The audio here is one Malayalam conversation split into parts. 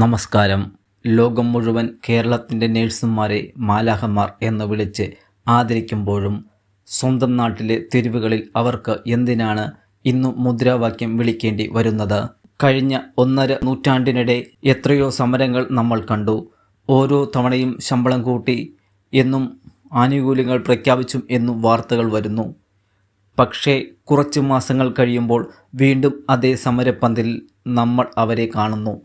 നമസ്കാരം. ലോകം മുഴുവൻ കേരളത്തിൻ്റെ നേഴ്സുമാരെ മാലാഖമാർ എന്ന് വിളിച്ച് ആദരിക്കുമ്പോഴും സ്വന്തം നാട്ടിലെ തെരുവുകളിൽ അവർക്ക് എന്തിനാണ് ഇന്നും മുദ്രാവാക്യം വിളിക്കേണ്ടി വരുന്നത്? കഴിഞ്ഞ 1.5 നൂറ്റാണ്ടിനിടെ എത്രയോ സമരങ്ങൾ നമ്മൾ കണ്ടു. ഓരോ തവണയും ശമ്പളം കൂട്ടി എന്നും ആനുകൂല്യങ്ങൾ പ്രഖ്യാപിച്ചും എന്നും വാർത്തകൾ വരുന്നു. പക്ഷേ കുറച്ച് മാസങ്ങൾ കഴിയുമ്പോൾ വീണ്ടും അതേ സമരപ്പന്തലിൽ നമ്മൾ അവരെ കാണുന്നു.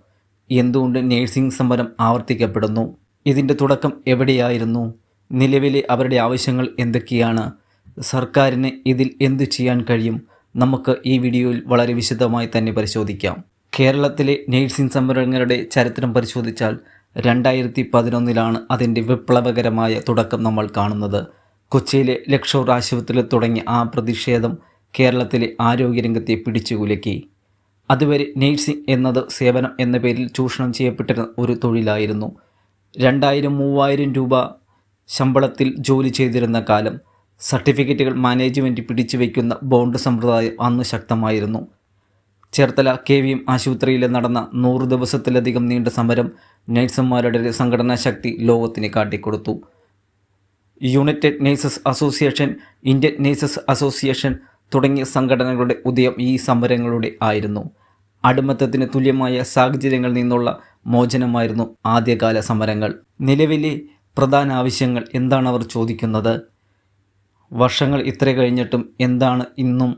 എന്തുകൊണ്ട് നേഴ്സിംഗ് സമരം ആവർത്തിക്കപ്പെടുന്നു? ഇതിൻ്റെ തുടക്കം എവിടെയായിരുന്നു? നിലവിലെ അവരുടെ ആവശ്യങ്ങൾ എന്തൊക്കെയാണ്? സർക്കാരിന് ഇതിൽ എന്തു ചെയ്യാൻ കഴിയും? നമുക്ക് ഈ വീഡിയോയിൽ വളരെ വിശദമായി തന്നെ പരിശോധിക്കാം. കേരളത്തിലെ നേഴ്സിംഗ് സമരങ്ങളുടെ ചരിത്രം പരിശോധിച്ചാൽ 2011 അതിൻ്റെ വിപ്ലവകരമായ തുടക്കം നമ്മൾ കാണുന്നത്. കൊച്ചിയിലെ ലക്ഷോർ ആശുപത്രിയിൽ തുടങ്ങിയ ആ പ്രതിഷേധം കേരളത്തിലെ ആരോഗ്യരംഗത്തെ പിടിച്ചുകുലുക്കി. അതുവരെ നേഴ്സിംഗ് എന്നത് സേവനം എന്ന പേരിൽ ചൂഷണം ചെയ്യപ്പെട്ടിരുന്ന ഒരു തൊഴിലായിരുന്നു. 2000-3000 രൂപ ശമ്പളത്തിൽ ജോലി ചെയ്തിരുന്ന കാലം. സർട്ടിഫിക്കറ്റുകൾ മാനേജ്മെൻറ്റ് പിടിച്ചു വയ്ക്കുന്ന ബോണ്ട് സമ്പ്രദായം അന്ന് ശക്തമായിരുന്നു. ചേർത്തല KVM ആശുപത്രിയിൽ നടന്ന 100 ദിവസത്തിലധികം നീണ്ട സമരം നഴ്സുമാരുടെ സംഘടനാ ശക്തി ലോകത്തിന് കാട്ടിക്കൊടുത്തു. United nurses association, Indian nurses association തുടങ്ങിയ സംഘടനകളുടെ ഉദയം ഈ സമരങ്ങളുടെ ആയിരുന്നു. അടിമത്തത്തിന് തുല്യമായ സാഹചര്യങ്ങളിൽ നിന്നുള്ള മോചനമായിരുന്നു ആദ്യകാല സമരങ്ങൾ. നിലവിലെ പ്രധാന ആവശ്യങ്ങൾ എന്താണ് അവർ ചോദിക്കുന്നത്? വർഷങ്ങൾ ഇത്ര കഴിഞ്ഞിട്ടും എന്താണ് ഇന്നും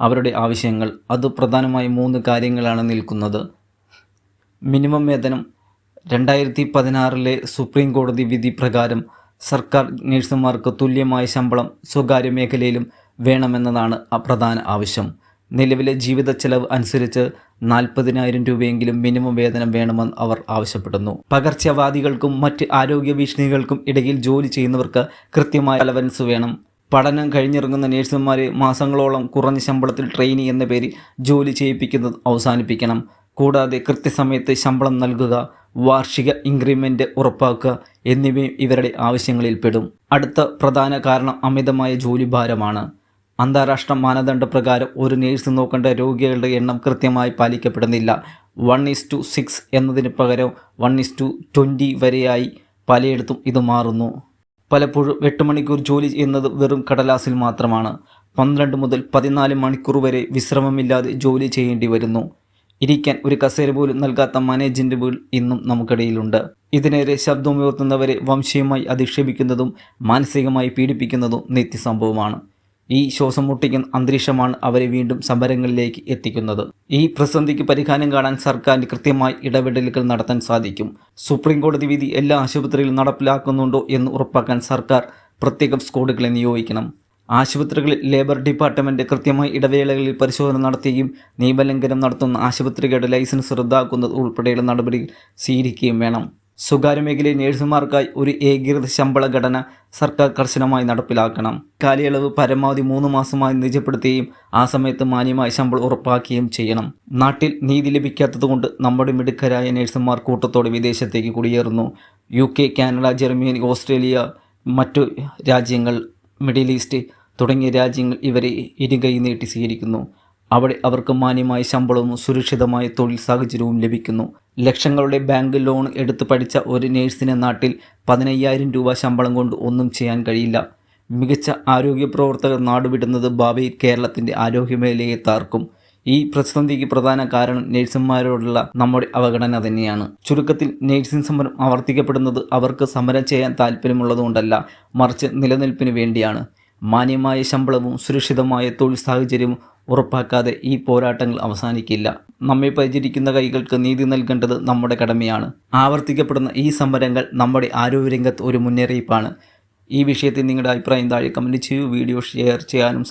അവരുടെ ആവശ്യങ്ങൾ? അത് പ്രധാനമായും 3 കാര്യങ്ങളാണ് നിൽക്കുന്നത്. മിനിമം വേതനം. 2016 സുപ്രീം കോടതി വിധി പ്രകാരം സർക്കാർ നഴ്സുമാർക്ക് തുല്യമായ ശമ്പളം സ്വകാര്യ മേഖലയിലും വേണമെന്നതാണ് പ്രധാന ആവശ്യം. നിലവിലെ ജീവിത ചെലവ് അനുസരിച്ച് 40,000 രൂപയെങ്കിലും മിനിമം വേതനം വേണമെന്ന് അവർ ആവശ്യപ്പെടുന്നു. പകർച്ചവ്യാധികൾക്കും മറ്റ് ആരോഗ്യ ഭീഷണികൾക്കും ഇടയിൽ ജോലി ചെയ്യുന്നവർക്ക് കൃത്യമായ അലവൻസ് വേണം. പഠനം കഴിഞ്ഞിറങ്ങുന്ന നേഴ്സുമാരെ മാസങ്ങളോളം കുറഞ്ഞ ശമ്പളത്തിൽ ട്രെയിനി എന്ന പേരിൽ ജോലി ചെയ്യിപ്പിക്കുന്നത് അവസാനിപ്പിക്കണം. കൂടാതെ കൃത്യസമയത്ത് ശമ്പളം നൽകുക, വാർഷിക ഇൻക്രിമെൻ്റ് ഉറപ്പാക്കുക എന്നിവയും ഇവരുടെ ആവശ്യങ്ങളിൽ പെടും. അടുത്ത പ്രധാന കാരണം അമിതമായ ജോലിഭാരമാണ്. അന്താരാഷ്ട്ര മാനദണ്ഡ പ്രകാരം ഒരു നേഴ്സ് നോക്കേണ്ട രോഗികളുടെ എണ്ണം കൃത്യമായി പാലിക്കപ്പെടുന്നില്ല. 1:6 എന്നതിന് പകരം 1:20 വരെയായി പലയിടത്തും ഇത് മാറുന്നു. പലപ്പോഴും 8 മണിക്കൂർ ജോലി ചെയ്യുന്നത് വെറും കടലാസിൽ മാത്രമാണ്. 12 മുതൽ 14 മണിക്കൂർ വരെ വിശ്രമമില്ലാതെ ജോലി ചെയ്യേണ്ടി വരുന്നു. ഇരിക്കാൻ ഒരു കസേര പോലും നൽകാത്ത മാനേജ്മെൻറ്റുകൾ ഇന്നും നമുക്കിടയിലുണ്ട്. ഇതിനേറെ ശബ്ദമുയർത്തുന്നവരെ വംശീയമായി അധിക്ഷേപിക്കുന്നതും മാനസികമായി പീഡിപ്പിക്കുന്നതും നിത്യസംഭവമാണ്. ഈ ശ്വാസം മുട്ടിക്കുന്ന അന്തരീക്ഷമാണ് അവരെ വീണ്ടും സമരങ്ങളിലേക്ക് എത്തിക്കുന്നത്. ഈ പ്രതിസന്ധിക്ക് പരിഹാരം കാണാൻ സർക്കാരിന് കൃത്യമായി ഇടപെടലുകൾ നടത്താൻ സാധിക്കും. സുപ്രീം കോടതി വിധി എല്ലാ ആശുപത്രികളിലും നടപ്പിലാക്കുന്നുണ്ടോ എന്ന് ഉറപ്പാക്കാൻ സർക്കാർ പ്രത്യേക സ്ക്വാഡുകളെ നിയോഗിക്കണം. ആശുപത്രികളിൽ ലേബർ ഡിപ്പാർട്ട്മെൻറ്റ് കൃത്യമായി ഇടവേളകളിൽ പരിശോധന നടത്തുകയും നിയമലംഘനം നടത്തുന്ന ആശുപത്രികളുടെ ലൈസൻസ് റദ്ദാക്കുന്നത് ഉൾപ്പെടെയുള്ള നടപടികൾ സ്വീകരിക്കുകയും വേണം. സ്വകാര്യ മേഖലയിൽ നേഴ്സുമാർക്കായി ഒരു ഏകീകൃത ശമ്പള ഘടന സർക്കാർ കർശനമായി നടപ്പിലാക്കണം. കാലയളവ് പരമാവധി 3 മാസമായി നിജപ്പെടുത്തുകയും ആ സമയത്ത് മാന്യമായ ശമ്പളം ഉറപ്പാക്കുകയും ചെയ്യണം. നാട്ടിൽ നീതി ലഭിക്കാത്തതുകൊണ്ട് നമ്മുടെ മിടുക്കരായ നേഴ്സുമാർ കൂട്ടത്തോടെ വിദേശത്തേക്ക് കുടിയേറുന്നു. UK, കാനഡ, ജർമ്മനി, ഓസ്ട്രേലിയ, മറ്റു രാജ്യങ്ങൾ, മിഡിൽ ഈസ്റ്റ് തുടങ്ങിയ രാജ്യങ്ങൾ ഇവരെ ഇരുകൈ നീട്ടി സ്വീകരിക്കുന്നു. അവിടെ അവർക്ക് മാന്യമായ ശമ്പളവും സുരക്ഷിതമായ തൊഴിൽ സാഹചര്യവും ലഭിക്കുന്നു. ലക്ഷങ്ങളുടെ ബാങ്ക് ലോൺ എടുത്ത് പഠിച്ച ഒരു നേഴ്സിന് നാട്ടിൽ 15,000 രൂപ ശമ്പളം കൊണ്ട് ഒന്നും ചെയ്യാൻ കഴിയില്ല. മികച്ച ആരോഗ്യ പ്രവർത്തകർ നാടുവിടുന്നത് ഭാവിയിൽ കേരളത്തിൻ്റെ ആരോഗ്യമേഖലയെ താർക്കും. ഈ പ്രതിസന്ധിക്ക് പ്രധാന കാരണം നേഴ്സുമാരോടുള്ള നമ്മുടെ അവഗണന തന്നെയാണ്. ചുരുക്കത്തിൽ നേഴ്സിംഗ് സമരം ആവർത്തിക്കപ്പെടുന്നത് അവർക്ക് സമരം ചെയ്യാൻ താല്പര്യമുള്ളതുകൊണ്ടല്ല, മറിച്ച് നിലനിൽപ്പിന് വേണ്ടിയാണ്. മാന്യമായ ശമ്പളവും സുരക്ഷിതമായ തൊഴിൽ സാഹചര്യവും ഉറപ്പാക്കാതെ ഈ പോരാട്ടങ്ങൾ അവസാനിക്കില്ല. നമ്മെ പരിചരിക്കുന്ന കൈകൾക്ക് നീതി നൽകേണ്ടത് നമ്മുടെ കടമയാണ്. ആവർത്തിക്കപ്പെടുന്ന ഈ സമരങ്ങൾ നമ്മുടെ ആരോഗ്യരംഗത്ത് ഒരു മുന്നറിയിപ്പാണ്. ഈ വിഷയത്തിൽ നിങ്ങളുടെ അഭിപ്രായം താഴെ കമൻറ്റ് ചെയ്യൂ. വീഡിയോ ഷെയർ ചെയ്യാനും